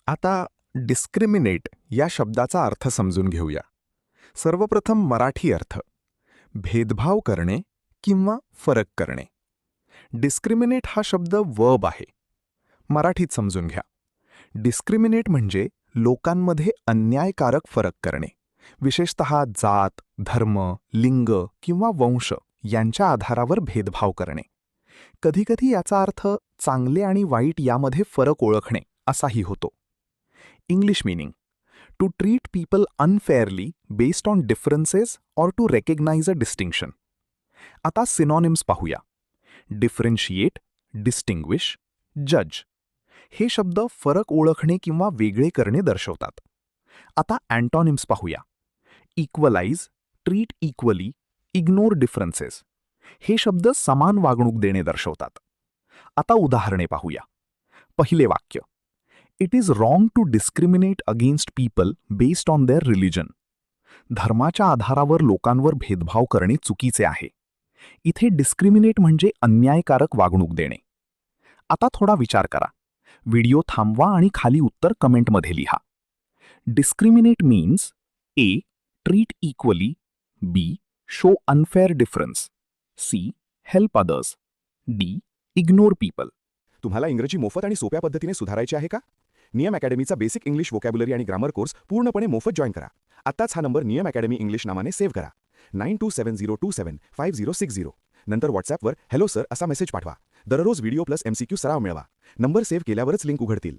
आता डिस्क्रिमिनेट या शब्दाचा अर्थ समजून घेऊया. सर्वप्रथम मराठी अर्थ भेदभाव करणे किंवा फरक करणे. डिस्क्रिमिनेट हा शब्द वर्ब आहे. मराठीत समजून घ्या. डिस्क्रिमिनेट म्हणजे लोकांमध्ये अन्यायकारक फरक करणे, विशेषतः जात, धर्म, लिंग किंवा वंश यांच्या आधारावर भेदभाव करणे. कधीकधी याचा अर्थ चांगले आणि वाईट यामध्ये फरक ओळखणे असाही होतो. English meaning to treat people unfairly based on differences or to recognize a distinction. आता सिनॉनिम्स पाहूया. डिफरन्शिएट, डिस्टिंग्विश, जज हे शब्द फरक ओळखणे किंवा वेगळे करणे दर्शवतात. आता अँटॉनिम्स पाहूया. Equalize, treat equally, ignore differences हे शब्द समान वागणूक देणे दर्शवतात. आता उदाहरणे पाहूया. पहिले वाक्य it is wrong to discriminate against people based on their religion. धर्माच्या आधारावर लोकांवर भेदभाव करणे चुकीचे आहे. इथे डिस्क्रिमिनेट म्हणजे अन्यायकारक वागणूक देणे. आता थोडा विचार करा. व्हिडिओ थांबवा आणि खाली उत्तर कमेंटमध्ये लिहा. Discriminate means A. Treat equally, B. Show unfair difference, C. Help others, D. Ignore people. तुम्हाला इंग्रजी मोफत आणि सोप्या पद्धतीने सुधारायचे आहे का? नियम अकॅडमीचा बेसिक इंग्लिश व्होकॅब्युलरी आणि ग्रामर कोर्स पूर्णपणे मोफत जॉईन करा. आत्ताच हा नंबर नियम अकॅडमी इंग्लिश नावाने सेव्ह करा. 9270275060. नंतर व्हॉट्सॲपवर हॅलो सर असा मेसेज पाठवा. दररोज व्हिडिओ प्लस MCQ सराव मिळवा. नंबर सेव्ह केल्यावरच लिंक उघडतील.